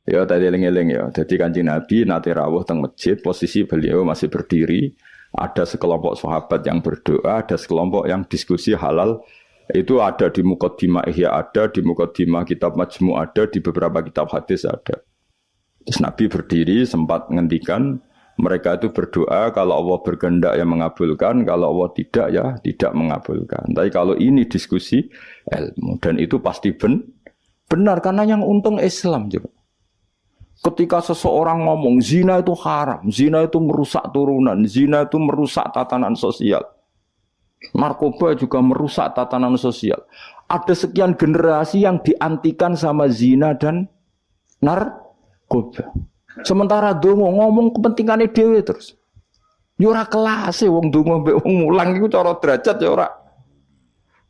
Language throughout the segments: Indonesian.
Ya tadi eling-eling ya. Jadi Kanjeng Nabi nate rawuh teng masjid, posisi beliau masih berdiri. Ada sekelompok sahabat yang berdoa, ada sekelompok yang diskusi halal. Itu ada di Muqaddimah Ihya ada, di Muqaddimah Kitab Majmu ada, di beberapa kitab hadis ada. Terus Nabi berdiri sempat ngendikan mereka itu berdoa kalau Allah berkehendak yang mengabulkan, kalau Allah tidak ya tidak mengabulkan. Tapi kalau ini diskusi ilmu dan itu pasti benar karena yang untung Islam juga. Ketika seseorang ngomong zina itu haram, zina itu merusak turunan, zina itu merusak tatanan sosial. Narkoba juga merusak tatanan sosial. Ada sekian generasi yang diantikan sama zina dan narkoba. Sementara dongo ngomong kepentingannya dewe terus. Ya ora kelas e wong dongo mbek wong mulang iku cara derajat ya ora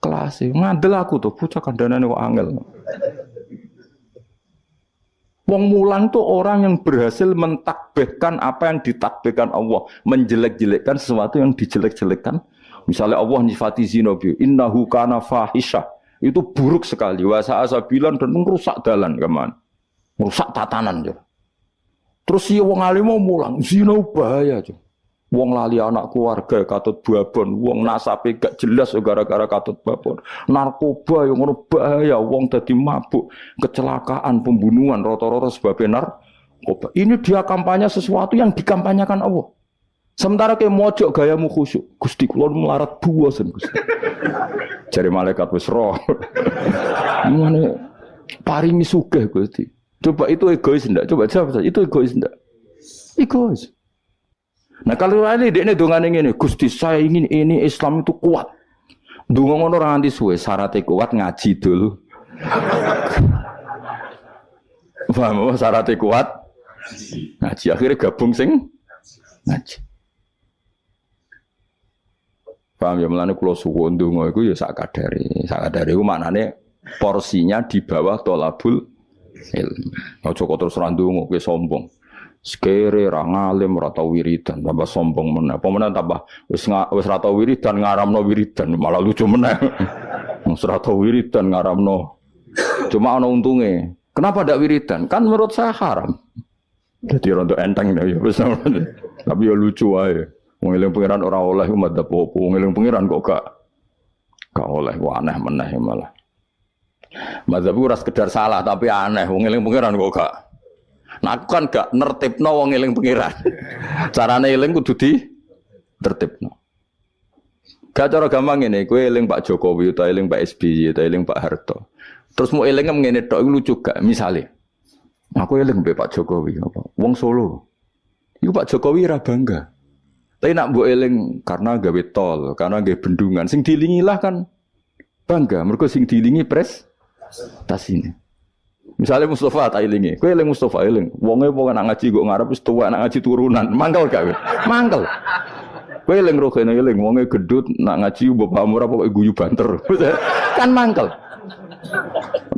kelas e. Ngandel aku tuh bocah kandhanane kok angel. Wong mulang tuh orang yang berhasil mentakbihkan apa yang ditakbihkan Allah, menjelek-jelekkan sesuatu yang dijelek-jelekkan. Misalnya Allah nyifati zina bi innahu kana fahisyah. Itu buruk sekali. Wa sa'asabilan dan merusak dalan keman. Merusak tatanan ya. Terus si wong alim mau mulang, zina bahaya aja. Wong lali anak keluarga katut babon, wong nasabe gak jelas gara-gara katut babon. Narkoba yang ngono bahaya, wong dadi mabuk, kecelakaan, pembunuhan rata-rata sebabnya narkoba. Ini dia kampanye sesuatu yang dikampanyekan Allah. Sementara kayak mojok gayamu khusyuk, Gusti kula melarat buasen Gusti. Jare malaikat wis roh. Ngene paringi sugih Gusti. Coba itu egois ndak? Coba jawab saja, itu egois ndak? Egois. Nah kalau ini dia dongane ngene, Gusti saya ingin ini Islam itu kuat. Donga ngono ora nganti suwe, syaratnya kuat ngaji dulu. Paham syaratnya kuat? Ngaji akhirnya gabung sing ngaji. Paham ya mulane kula suwun donga iku ya sak kadare. Sak kadare iku maknane porsinya di bawah tolabul ilmu. Aja kok terus ra ndonga kowe sombong. Sekere ra ngalim ora tau wiridan tambah sombong meneh. Apa meneh tambah wis ra tau wiridan ngaramno wiridan malah lucu meneh. Wis ra tau wiridan ngaramno. Cuma ana untunge. Kenapa ndak wiridan? Kan menurut saya haram. Jadi rontok enteng ya wis. Tapi ya lucu wae. Wong eling pangeran ora oleh umat apa-apa. Wong eling pangeran kok gak oleh. Wah aneh meneh malah. Mazhab ora sekedar salah tapi aneh. Wong eling pangeran kok gak. Nah aku kan gak nertibno wong eling pangeran. Carane eling kudu di tertibno. Gak cara gampang ngene, kowe eling Pak Jokowi utawa eling Pak SBY utawa eling Pak Harto. Terus mau eling ngene tok iku lucu gak? Misale aku eling mbek Pak Jokowi apa? Wong Solo. Iku Pak Jokowi ra bangga. Tapi nak mbok eling karena gawe tol, karena gawe bendungan sing dilingilah kan bangga. Mergo sing dilingi prestasinya. Misalnya Mustafa tak ilingi, kowe eling Mustafa eling, wonge nak ngaji kok ngarep wis tuwa nak ngaji turunan, mangkel gak kowe? Mangkel. Kowe eling rohene eling, wonge gedut nak ngaji bapakmu ora pokoke guyu banter. Kan mangkel.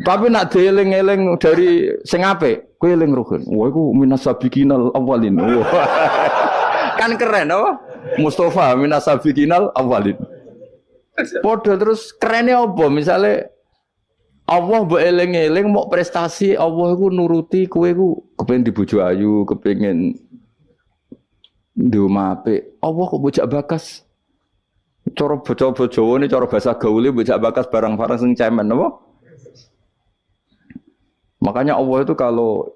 Tapi nak dieling-eling dari sing apik, kowe eling rohen. Wah iku minas sabiqinal awalin. Kan keren apa? Mustafa minas sabiqinal awalin. Padha terus kerene apa? Misale Allah mbok eling-eling mau prestasi Allah iku nuruti kowe iku kepengin dibojo ayu, kepengin ndoma apik. Allah kok bocak bakas. Cara bojo-bojoane cara bahasa gaule bocak bakas barang-barang sing cemen apa? Makanya Allah itu kalau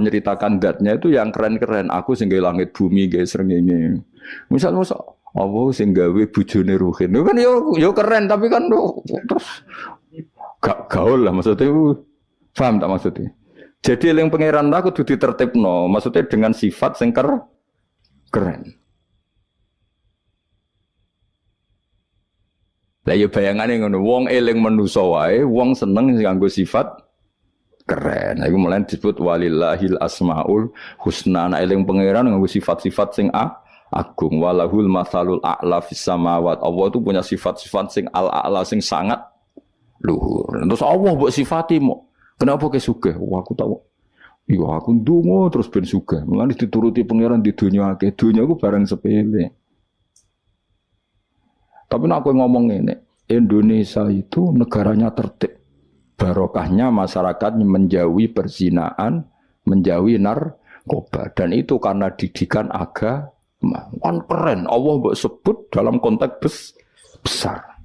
nyeritakan zatnya itu yang keren-keren. Aku sing gawe langit bumi, gawe srengenge. Misal Allah sing gawe bojone Ruhin. Kan yo keren tapi kan terus gak gaul lah maksudnya paham tak maksudnya jadi yang pangeran aku kudu ditertibno maksudnya dengan sifat sing keren lah ya bayangane ngono wong eling manusa wae wong seneng nganggo sifat keren iku mulai disebut walillahil asmaul husna ana eling pangeran nganggo sifat-sifat sing agung walahul masalul a'la fis samawat Allah itu punya sifat-sifat sing al-a'la sing sangat luhur. Terus Allah mbok sifati mo. Kenapa ke sugih? Wah aku tahu. Iya aku ndonga terus ben sugih. Mulane dituruti pangeran di dunia akeh. Dunia ku barang sepele. Tapi nek aku ngomong ngene, Indonesia itu negaranya tertib. Barokahnya masyarakat menjauhi perzinaan, menjauhi narkoba dan itu karena didikan agama. Kan keren Allah mbok sebut dalam konteks besar.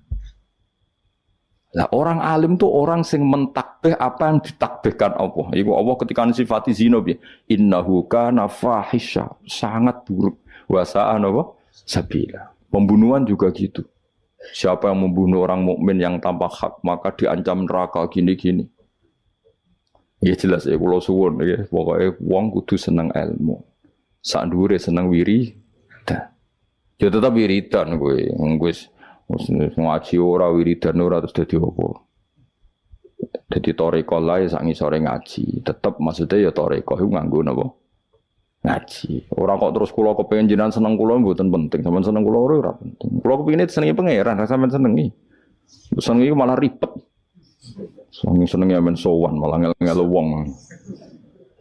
Lah orang alim tuh orang sing mentakbih apa yang ditakbihkan Allah. Iku Allah ketika sifati zina piye? Innahu kana fahisha, sangat buruk. Wa sa'an apa? Sabila. Pembunuhan juga gitu. Siapa yang membunuh orang mukmin yang tanpa hak maka diancam neraka gini-gini. Ya jelas ya kula suwun ya pokoke wong kudu seneng ilmu. Sak dhuwure seneng wiridan. Ya tetep wiridan kowe. Wis ngaji ora wiridan ora terus dadi apa. Dadi toreko lae sak ngisore ngaji. Tetep maksudnya ya toreko iku nganggo napa? Ngaji. Ora kok terus kula kepengin jenengan seneng kula mboten penting. Sampeyan seneng kula ora penting. Kula kepengine senengi pangeran, ra sampeyan senengi. Senengi malah ribet. Senengi men sowan malah ngel-ngel wong.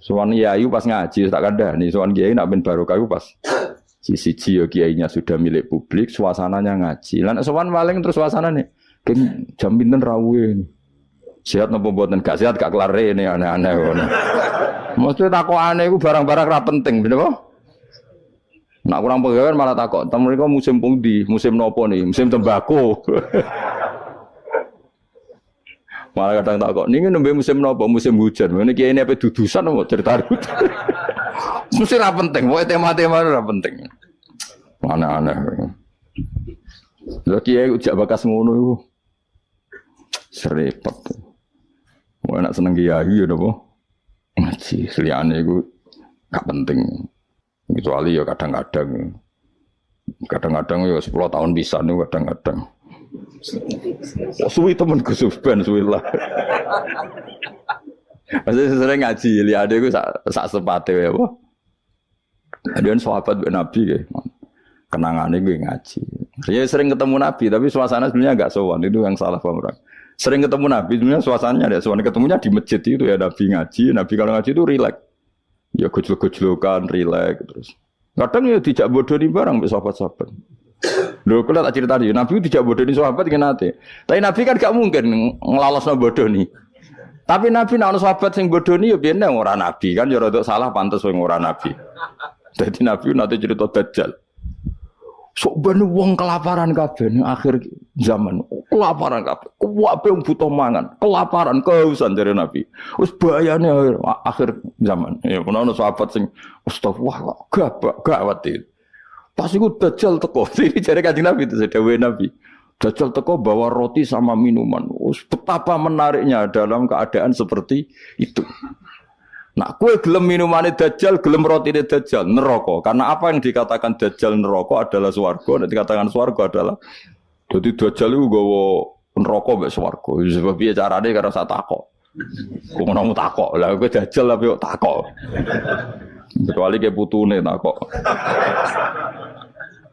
Sowan yayu pas ngaji tak kandhani, sowan kiai nak ben barokah iku pas siji ya kiainya sudah milik publik, suasananya ngaji. Lan sowan paling terus suasanane gen jam pinten rawuhe. Sehat napa mboten? Gak sehat gak kelar rene aneh-aneh ngono. Mesti takokane iku barang-barang ra penting, bener apa? Nak kurang pegawai malah takok, "Tem mriko musim pundi? Musim nopo nih? Musim tembakau." Malah kadang takok, "Niki nembe musim nopo? Musim hujan." Ngene kiai ini apa dudusan apa cerita. Mesti ra penting, pokoke tema-tema ra penting. Aneh-aneh. Lha kiai ujak bakas ngono iku. Serepet. Mau enak seneng kiai ya napa? Ngaji, liyane iku gak penting. Kecuali ya kadang-kadang ya 10 tahun bisa nih kadang-kadang. Suwi temen Gus Ben suwi lah. Maksudnya sering ngaji, liyane iku sak sepate wae apa? Adian sahabat Nabi kayak kenangannya gue ngaji. Saya sering ketemu Nabi, tapi suasana sebenarnya agak sowan. Itu yang salah paham orang. Sering ketemu Nabi, sebenarnya suasananya ada sowan. Ketemunya di masjid itu ya Nabi ngaji. Nabi kalau ngaji itu rileks. Ya gojlok-gojlokan, rileks terus. Kadang ya dijak bodohi barang sahabat-sahabat. Lho kula tak cerita tadi, Nabi dijak bodohi sahabat kan nate. Tapi Nabi kan gak mungkin ngelalosno bodohi. Tapi Nabi nek ana sahabat sing bodohi ya biyen ora Nabi kan ya rada salah pantes wong ora Nabi. Jadi Nabi nanti cerita Dajjal. Sok ben wong kelaparan kabeh ning akhir zaman. Kelaparan kabeh. Kuwabe wong butuh mangan, kelaparan, kehausan dari Nabi. Wis bahayane akhir zaman. Ya ono sahabat sing astagfirullah gawat itu. Pas iku Dajjal teko. Iki jare Kanjeng Nabi itu dawuhe Nabi. Dajjal teko bawa roti sama minuman. Betapa menariknya dalam keadaan seperti itu. Nah, kue gelem minumane Dajjal, gelem rotine Dajjal, neraka. Karena apa yang dikatakan Dajjal neraka adalah swarga, dan dikatakan swarga adalah dadi Dajjal iku nggawa neraka mek swarga. Sebab piye carane karo sak takok. Kok ngono takok. Lah kowe Dajjal tapi kok takok. Kecuali ke putune takok.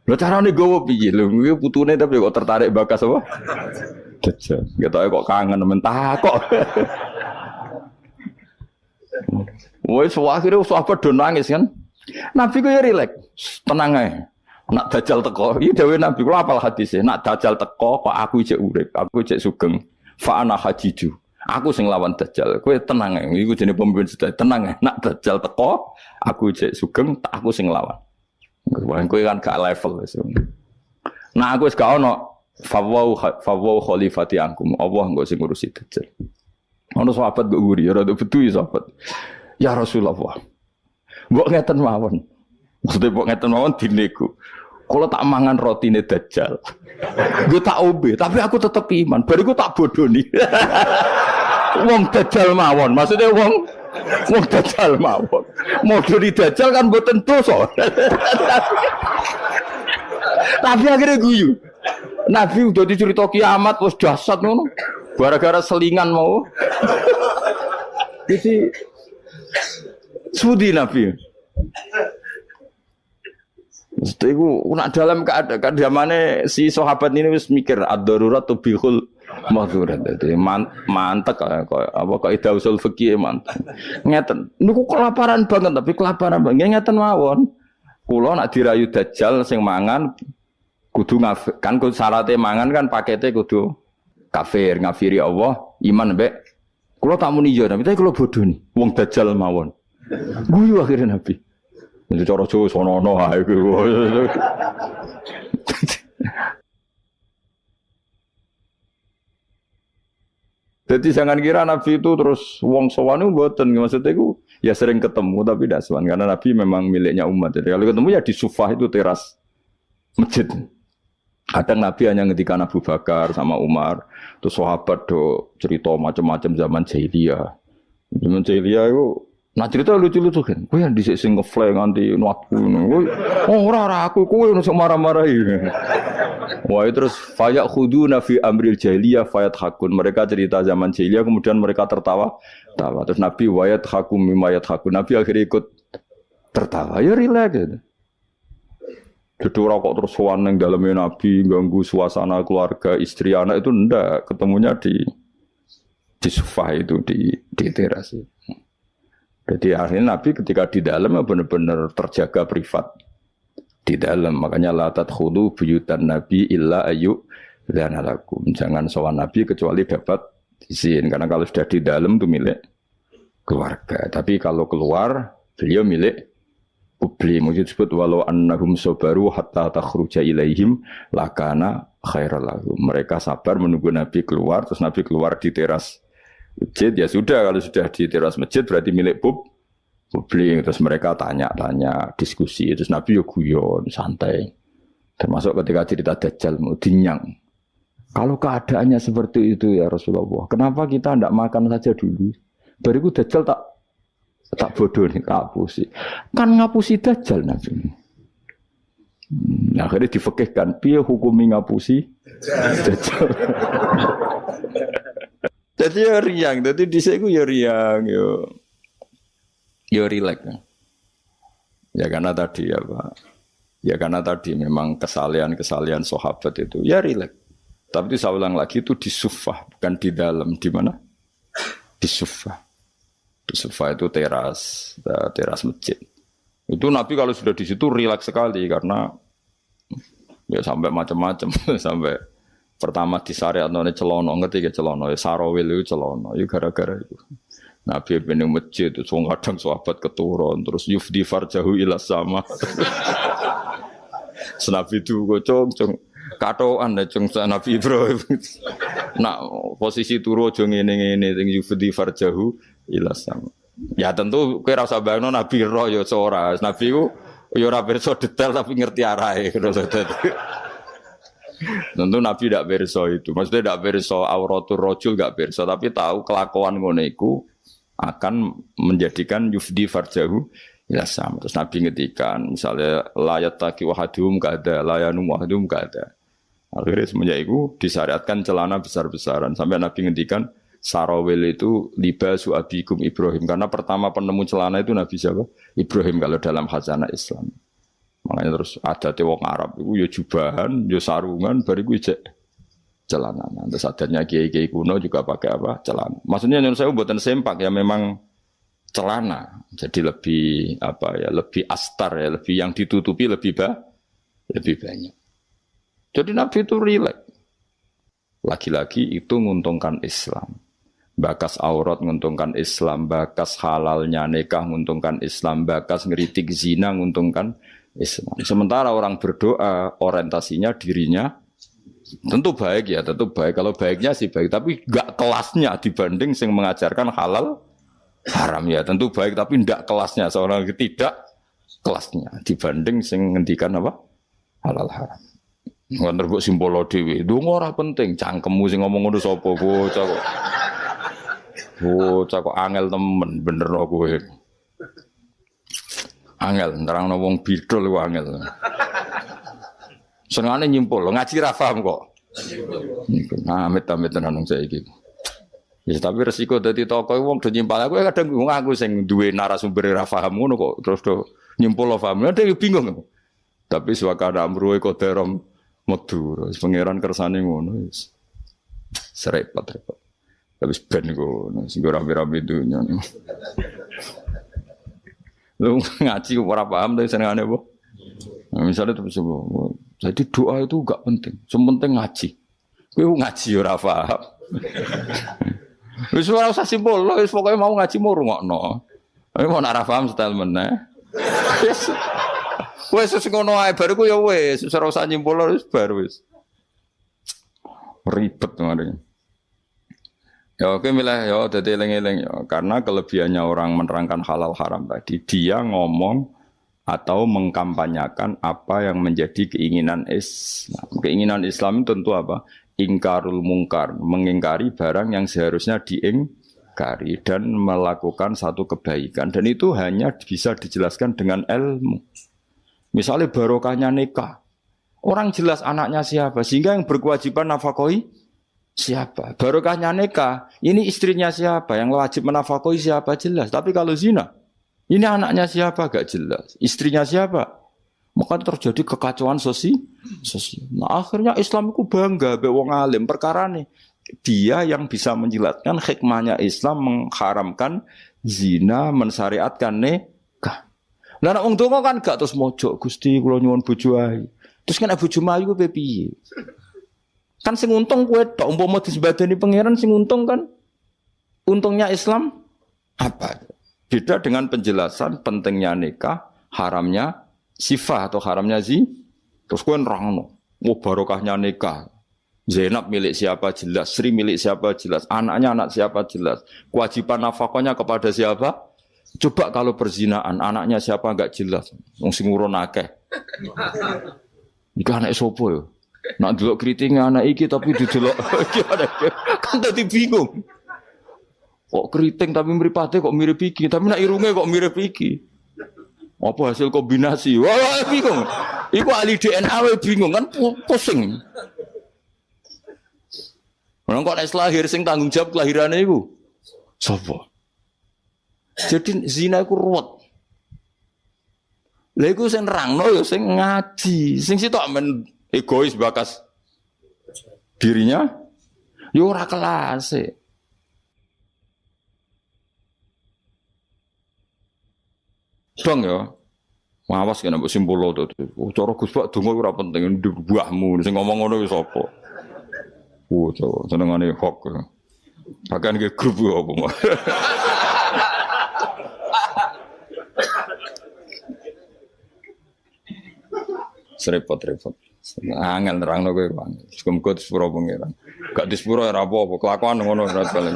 Lha carane nggawa piye? Lho kuwi putune tapi kok tertarik bakas apa? Dajjal. Ketoke kok kangen men takok. Woi, akhirnya sahabat do nangis kan. Nabi ku ya rileks, tenang ae. Nak Dajjal teko, iki dawuh Nabi kula apal hadise. Nak Dajjal teko kok aku cek urip, aku cek sugeng. Fa ana hajiju. Aku sing lawan Dajjal. Kowe tenang ae. Iku jenenge pemimpin sedaya. Tenang ae. Nak Dajjal teko, aku cek sugeng, aku sing lawan. Kowe kan gak level wis. Nah aku wis gak ono fawau khalifati angkum. Allah engko sing ngurusi Dajjal. Ono sahabat kok guri, ora betul ya sahabat. Ya Rasulullah. Mbok ngeten mawon. Maksudnya mbok ngeten mawon dinego. Kalau tak mangan rotine Dajjal. Gue tak obe, tapi aku tetep iman. Bariku tak bodoni. Wong Dajjal mawon, maksudnya wong Dajjal mawon. Modoni Dajjal kan mboten dosa. Tapi akhirnya guyu. Nabi udah dicerita kiamat wis dahsyat ngono. Gara-gara selingan mau. Jadi sudi Nabi. Mesti ku nak dalam keadaan zamane si sahabat ini wis mikir ad-darurat tubihul mahdurat. Dadi mantek kok ida usul fikih mantek. Ngeten, niku kelaparan banget tapi kelaparan banget ngeten mawon. Kula nak dirayu Dajjal sing mangan kudu kan syaratnya mangan kan pakete kudu kafir, ngafiri Allah, iman mbek. Kula tak muni yo tapi kula bodoh nih. Wong Dajjal mawon. Guyu akhirnya Nabi. Itu cara Jawa sono-ono ae kuwi. Jadi jangan kira Nabi itu terus wong sowan itu mboten, maksudnya itu ya sering ketemu tapi tidak sowan karena Nabi memang miliknya umat. Jadi kalau ketemu ya di Sufah itu teras masjid. Kadang Nabi hanya ngendikan Abu Bakar sama Umar, terus sahabat do cerita macam-macam zaman jahiliyah. Zaman jahiliyah itu nah cerita lucu-lucu kan. Kowe yang dhisik sing ngefly nganti nuatku ngono. Oh ora aku kowe ono sing marah-marahi. Wah terus fayak khuduna fi amril jahiliyah fayat hakun. Mereka cerita zaman jahiliyah kemudian mereka tertawa. Terus Nabi wayat hakum mimayat hakun. Nabi akhirnya ikut tertawa. Ya rileks gitu. Jadi orang kok terus sowan ning daleme Nabi ganggu suasana keluarga, istri, anak itu ndak, ketemunya di Sufah itu di teras itu. Jadi akhirnya Nabi ketika di dalam benar-benar terjaga privat di dalam. Makanya la tadkhulu buyutan Nabi illa ayu dzana lakum. Jangan sowan Nabi kecuali dapat izin karena kalau sudah di dalam itu milik keluarga. Tapi kalau keluar beliau milik publik. Mungkin disebut walau annahum sabaru hatta takhruja ilaihim lakana khairal lahum. Mereka sabar menunggu Nabi keluar, terus Nabi keluar di teras masjid, ya sudah kalau sudah di teras masjid berarti milik publik. Terus mereka tanya-tanya, diskusi, terus Nabi yo guyon, santai. Termasuk ketika cerita Dajjal mau dinyang. Kalau keadaannya seperti itu ya Rasulullah, kenapa kita tidak makan saja dulu? Bariku Dajjal tak bodoh nih, ngapusi. Kan ngapusi Dajjal Nabi. Akhirnya difekihkan, piye hukumi ngapusi Dajjal. Jadi ya riang, jadi di sini ya riang, yo rileks. Ya karena tadi ya Pak, ya karena tadi memang kesalahan sahabat itu ya rileks. Tapi itu saya ulang lagi itu di Sufah, bukan di dalam. Di mana? Di Sufah. Di Sufah itu teras masjid. Itu Nabi kalau sudah di situ rileks sekali karena ya sampai macam-macam sampai pertama di syariat none celono, ngerti ke celono, sarawil itu celono, itu gara-gara itu. Nabi bin masjid itu kadang sahabat keturun, terus yufdi farjahu ila sama. Senabi itu cung katoan deh cung Nabi Ibrahim. Nah posisi turu aja ngene yufdi farjahu ila sama. Ya tentu kowe ora usah bayangno Nabi roh ya ora. Nabi ku ya ora pirsa detail tapi ngerti arahe. Tentu Nabi tidak berso itu, maksudnya tidak berso auratul rojul tidak berso, tapi tahu kelakuan ngono iku akan menjadikan yufdi farjahu ya sama. Terus Nabi ngetikan, misalnya layat taki wahadum kada, layanum wahadum kada. Akhirnya semenjak itu disyariatkan celana besar-besaran sampai Nabi ngetikan sarawil itu libasu abikum Ibrahim karena pertama penemu celana itu Nabi siapa? Ibrahim kalau dalam khazanah Islam. Makanya terus ada wong Arab itu ya jubahan, ya sarungan, bariku ijek celana. Terus adatnya kiai-kiai kuno juga pakai apa? Celana. Maksudnya menurut saya buatan sempak ya memang celana. Jadi lebih apa ya? Lebih astar ya, lebih yang ditutupi lebih banyak. Jadi Nabi itu rileks. Lagi-lagi itu menguntungkan Islam. Bakas aurat menguntungkan Islam, bakas halalnya nikah menguntungkan Islam, bakas ngeritik zina menguntungkan Islam. Sementara orang berdoa orientasinya dirinya tentu baik ya, tentu baik. Kalau baiknya sih baik, tapi enggak kelasnya dibanding yang mengajarkan halal haram ya. Tentu baik tapi enggak kelasnya, seorang tidak kelasnya dibanding yang ngendikan apa? Halal haram. Nggak terbuk simbolo dewi. Dungo ora penting, cangkemmu sing ngomong ngono sapa bocah kok. Bocah kok angel temen bener kok kowe. Angel, nerangno wong bidol ku angel. Senengane nyimpul, ngaji ra paham kok. Amit-amit tenan saiki. Ya tapi resiko dadi tokoh wong do nyimpal aku kadang wong aku sing duwe narasumber ra paham ngono kok terus do nyimpul paham. Ada bingung. Tapi suwakana amruhe kodarom metu, pangeran kersane ngono wis. Serepot-repot. Tapi ben ngono, sing ora rame-rame dunya. Lu ngaji ora paham tapi senengane apa? Nah, misalnya terus jadi doa itu enggak penting, sementing ngaji. Kowe ngaji ora paham. Wis ora usah simpul, wis pokoke mau ngaji mau rungokno. Tapi mau ora paham style meneh. Wes ngono ae baru ku ya wes, ora usah nyimpul wis bar wis. Ribet kemarin. Ya oke milah ya dadi eling-eling ya karena kelebihannya orang menerangkan halal haram tadi dia ngomong atau mengkampanyakan apa yang menjadi keinginan Islam. Keinginan Islam tentu apa? Ingkarul mungkar, mengingkari barang yang seharusnya diingkari dan melakukan satu kebaikan dan itu hanya bisa dijelaskan dengan ilmu. Misalnya barokahnya nikah. Orang jelas anaknya siapa sehingga yang berkewajiban nafkahi siapa? Barokahnya nikah, ini istrinya siapa? Yang wajib menafkahi siapa jelas. Tapi kalau zina, ini anaknya siapa? Gak jelas. Istrinya siapa? Maka terjadi kekacauan sosial. Nah akhirnya Islam itu bangga be wong alim perkara nih. Dia yang bisa menjelaskan hikmahnya Islam mengharamkan zina, mensyariatkan nikah. Lah nek wong donga kan gak terus mojok Gusti kula nyuwun bojo ae. Terus kan bojo mayu ku piye? Kan sing untung kowe tok umpama disembadani pangeran sing untung kan untungnya Islam apa? Beda dengan penjelasan pentingnya nikah, haramnya sifah atau haramnya terus kowe nerangno. Oh barokahnya nikah. Zainab milik siapa jelas, Sri milik siapa jelas, anaknya anak siapa jelas, kewajiban nafkahnya kepada siapa? Coba kalau perzinaan, anaknya siapa enggak jelas, wong sing urun akeh. Iki anak sapa yo? Nak delok kriting anak iki tapi didelok iki kan dadi bingung. Kok keriting tapi mripate kok mirip iki, tapi nak irunge kok mirip iki. Apa hasil kombinasi? Wah, bingung. Iku ahli DNA we bingung kan pusing. Orang kok nek lahir sing tanggung jawab kelahirane iku sapa? Jadi zina iku ruwet. Lha iku sing nerangno ya sing ngaji, sing sitok men egois bakas dirinya yo ora kelas. Dong ya. Mawas kena mbok simpul to. Cara Gus Pak donga ora penting buahmu sing ngomong ngono wis apa. Senengane hok. Bahkan ke grup yo apa. Repot-repot. Angel nerangno kowe kan. Muga disepuro pangeran. Gak disepuro ora apa-apa, kelakuan ngono ora balen.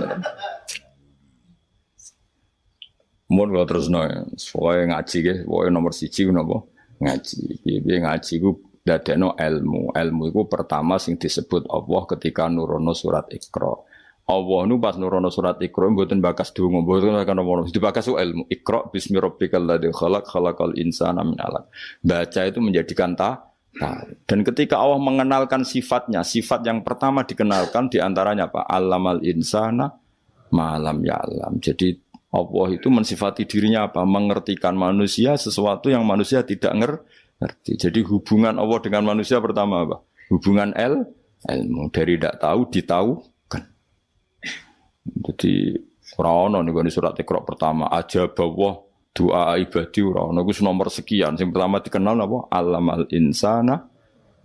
Mun kula terusno ya. Soale ngaji ge, pokoke nomor 1 ku napa? Ngaji. Piye ngaji ku dadekno ilmu. Ilmu iku pertama sing disebut Allah ketika nurono surat Iqra. Allah nu pas nurono surat Iqra mboten bakas donga, mboten kan nomor dibakas ilmu. Iqra bismi rabbikal ladzi khalaq khalaqal insana min 'alaq. Baca itu menjadikan dan ketika Allah mengenalkan sifatnya, sifat yang pertama dikenalkan diantaranya apa? Allamal insana malam ya'lam. Jadi Allah itu mensifati dirinya apa? Mengertikan manusia sesuatu yang manusia tidak ngerti. Jadi hubungan Allah dengan manusia pertama apa? Hubungan ilmu. Dari tidak tahu ditahukan. Jadi ora ono niku surat Iqra pertama aja bawah doa ibadi ora ono iku nomor sekian. Yang pertama dikenal apa? Allamal insana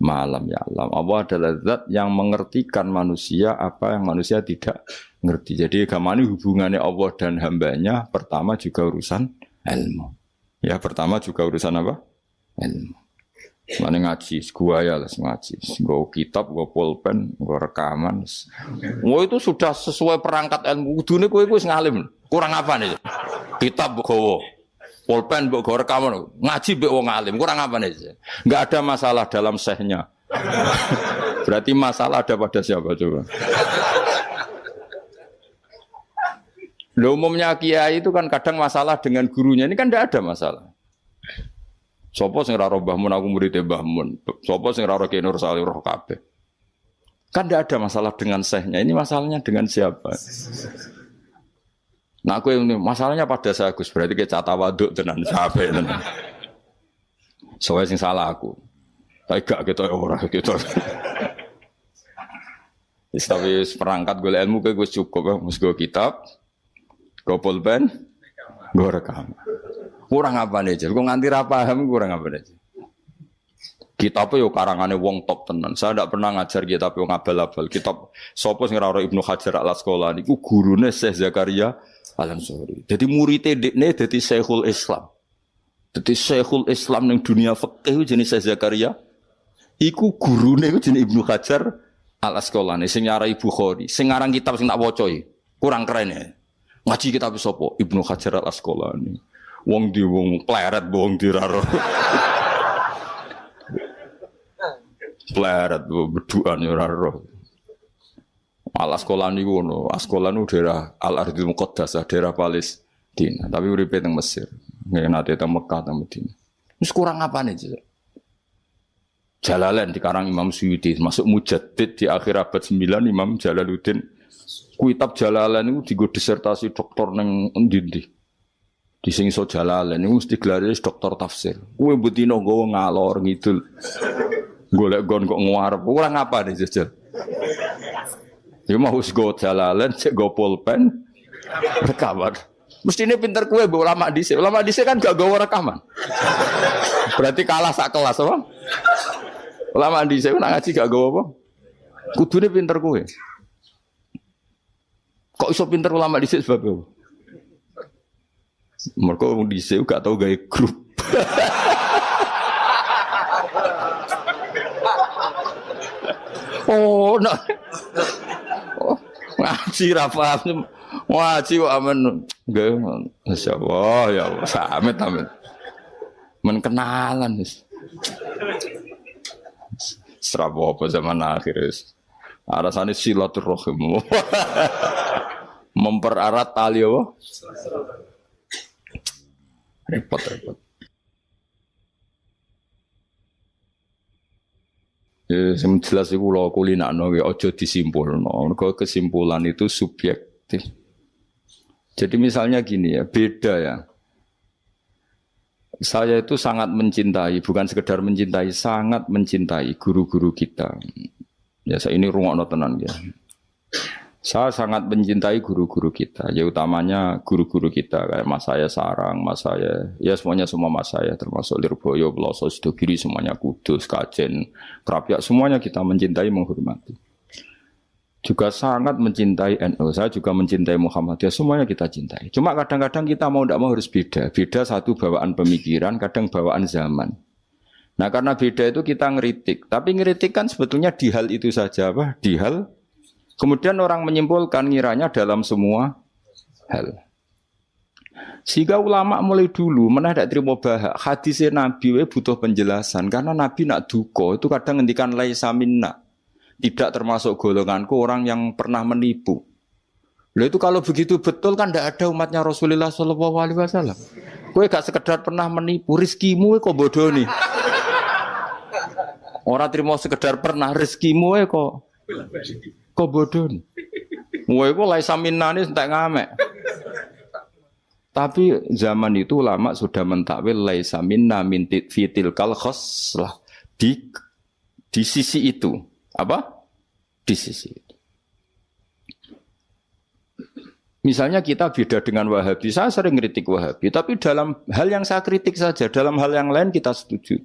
malam ya'lam. Allah adalah zat yang mengertikan manusia apa yang manusia tidak ngerti. Jadi agama ini hubungannya Allah dan hambanya pertama juga urusan ilmu. Ya pertama juga urusan apa? Ilmu. Mana ngaji, gua ya lah ngaji, gua kitab, gua pulpen, gua rekaman. Wah itu sudah sesuai perangkat ilmu. Dunia kue ngalim. Kurang apa nih? Kitab gua, pulpen gua rekaman, ngaji gua ngalim. Kurang apa nih? Enggak ada masalah dalam sehnya. Berarti masalah ada pada siapa coba? Loh, umumnya kiai itu kan kadang masalah dengan gurunya. Ini kan tidak ada masalah. Sopo sing ora roh Mbah Mun aku murid Mbah Mun. Sopo sing ora roh Ki Nur Salih roh kabeh. Kan tidak ada masalah dengan sehnya. Ini masalahnya dengan siapa? Nah aku yang masalahnya pada saya Gus. Berarti kayak cata waduk tenan sampai tenan. Soalnya sing salah aku. Tapi gak gitu ora gitu. Tapi perangkat gue ilmu kayak gue cukup. Mus gue kitab, gue pulpen, gue rekam. Kurang apa nih, kok nganti ra paham kurang apa nih. Kitab yo karangane wong top tenan. Saya ndak pernah ngajar kitab yo ngabal-abal. Kitab sapa sing ora Ibnu Hajar Al Asqalani niku gurune Syekh Zakaria Al-Ansori. Jadi muridé dekne dadi Syekhul Islam. Dadi Syekhul Islam ning dunia fikih jenenge Syekh Zakaria. Iku gurune iku jenenge Ibnu Hajar Al-Asqalani sing nyarai Bukhari. Sing ngarang kitab sing tak waca iki. Kurang keren ya. Ngaji kitab sapa? Ibnu Hajar Al-Asqalani. Wong di wong pleret wong diraro. Pleret beduan ya ora roh. Al-Asqalani ku ngono. Asqalani daerah Al-Ardhil Muqaddasah, daerah Palestina. Tapi uripe teng Mesir. Nggih nate teng Mekah teng Madinah. Wis kurang apane sih? Jalalain dikarang Imam Suyuti, masuk mujaddid di akhir abad 9 Imam Jalaluddin. Kitab Jalalain itu digo disertasi doktor neng endi-endi. Di sing iso Jalalain itu mesti gelare doktor tafsir. Kuwi butino nggawa ngalor ngidul. Golek gon kok nguarep. Ora ngapa nih jajal. Ya mau wis go Jalalain, cek go pulpen rekaman. Mestine pinter kowe mbok ulama dhisik. Ulama dhisik kan gak gawa rekaman. Berarti kalah sak kelas apa? Ulama dhisik nak ngaji gak gawa apa? Kudune pinter kowe. Kok iso pinter ulama dhisik sebab apa? Mergo wong dhisik gak tau gawe grup. Oh, no. Oh, ngaji ra paham. Ngaji kok amen. Nggih, masyaallah ya Allah, samit amin. Men kenalan wis. Serabo apa zaman akhir wis. Alasannya silaturahim. Mempererat tali apa? Repot. Ya, sing jelas iku kula kulinakno ya aja disimpulno. Mergo kesimpulan itu subjektif. Jadi misalnya gini ya, beda ya. Saya itu sangat mencintai, bukan sekedar mencintai, sangat mencintai guru-guru kita. Ya, saya ini rungokno tenan ya. Saya sangat mencintai guru-guru kita, ya utamanya guru-guru kita kayak Mas saya Sarang, Mas saya, ya semuanya semua Mas saya termasuk Lirboyo, Peloso, Sidogiri, semuanya Kudus, Kajen, Krapyak, semuanya kita mencintai, menghormati. Juga sangat mencintai NU, saya juga mencintai Muhammadiyah, semuanya kita cintai. Cuma kadang-kadang kita mau tidak mau harus beda. Beda satu bawaan pemikiran, kadang bawaan zaman. Nah karena beda itu kita ngeritik. Tapi ngeritik kan sebetulnya di hal itu saja, apa? Di hal. Kemudian orang menyimpulkan ngiranya dalam semua hal. Sehingga ulama mulai dulu mana tidak terima bahak. Hadisnya Nabi butuh penjelasan. Karena Nabi nak duko itu kadang ngendikan laisa minna. Tidak termasuk golonganku orang yang pernah menipu. Lalu itu kalau begitu betul kan tidak ada umatnya Rasulullah SAW. Kowe gak sekedar pernah menipu, rizkimu kok bodoh nih. Orang terima sekedar pernah, rizkimu kok bodoh nih. Kowe kok laisa minna ini entek ngamek. Tapi zaman itu ulama sudah mentakwil laisa minna min fitil kal khoslah di sisi itu. Apa? Di sisi itu. Misalnya kita beda dengan Wahabi, saya sering kritik Wahabi, tapi dalam hal yang saya kritik saja, dalam hal yang lain kita setuju.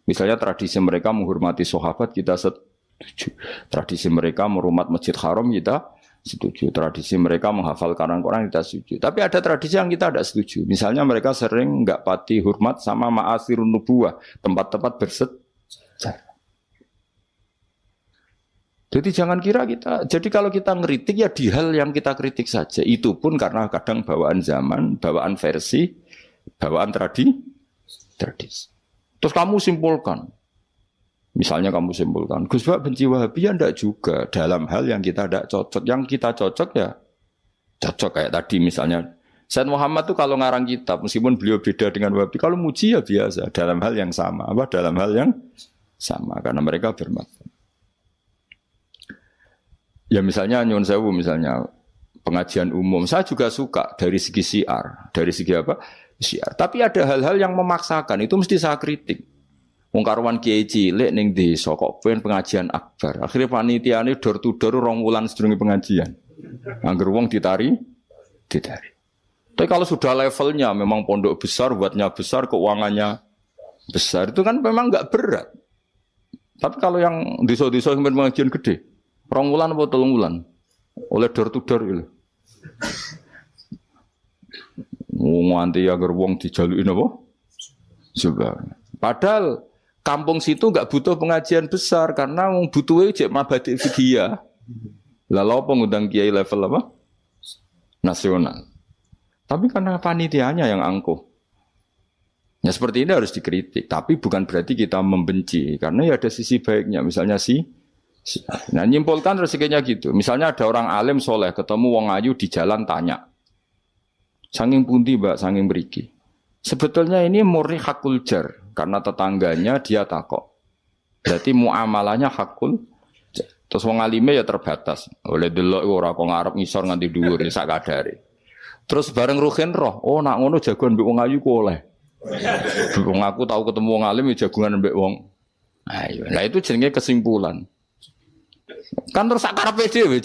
Misalnya tradisi mereka menghormati sahabat, kita setuju. Tradisi mereka menghormat Masjid Haram, kita setuju. Tradisi mereka menghafal Quran, kita setuju. Tapi ada tradisi yang kita tidak setuju. Misalnya mereka sering enggak pati hormat sama ma'asirun nubuwah, tempat-tempat bersejarah. Jadi jangan kira kita, jadi kalau kita ngeritik ya di hal yang kita kritik saja. Itu pun karena kadang bawaan zaman, bawaan versi, bawaan tradisi. Terus kamu simpulkan. Misalnya kamu simpulkan, Gus Bak benci Wahabi ya enggak juga. Dalam hal yang kita tidak cocok. Yang kita cocok ya cocok kayak tadi misalnya. Sayyid Muhammad tuh kalau ngarang kitab, meskipun beliau beda dengan Wahabi, kalau muji ya biasa. Dalam hal yang sama. Apa? Dalam hal yang sama. Karena mereka bermakna. Ya misalnya nyuwun sewu misalnya pengajian umum saya juga suka dari segi syiar, dari segi apa? Syiar. Tapi ada hal-hal yang memaksakan itu mesti saya kritik. Wong karuan kiai cilik ning desa kok ben pengajian akbar. Akhirnya panitiane door to door 2 wulan sedurunge pengajian. Angger wong ditari. Tapi kalau sudah levelnya memang pondok besar, buatnya besar, keuangannya besar itu kan memang enggak berat. Tapi kalau yang desa-desa yang pengajian gede 2 wulan apa 3 wulan oleh door to door gitu. nganti agar wong dijaluki napa? Juga. Padahal kampung situ enggak butuh pengajian besar karena wong butuhe cek mabadi fikih. Lalu apa ngundang kiai level apa? Nasional. Tapi karena panitianya yang angkuh. Ya seperti ini harus dikritik, tapi bukan berarti kita membenci karena ya ada sisi baiknya. Misalnya nah nyimpulkan rezekinya gitu. Misalnya ada orang alim soleh ketemu wong ayu di jalan tanya, sanging pundi mbak, sanging beriki. Sebetulnya ini murni hakul jar karena tetangganya dia takok. Berarti muamalahnya hakul jar. Terus wong alime ya terbatas. Oleh delok ora kok ngarep ngisor nganti dhuwur sak kadare. Terus bareng ruhin roh, oh nak ngono jagoan mbek wong ayu ku oleh. Wong aku tahu ketemu wong alim ya jagungan mbek wong. Ayo, nah itu jenenge kesimpulan. Kan terus sak karepe dhewe.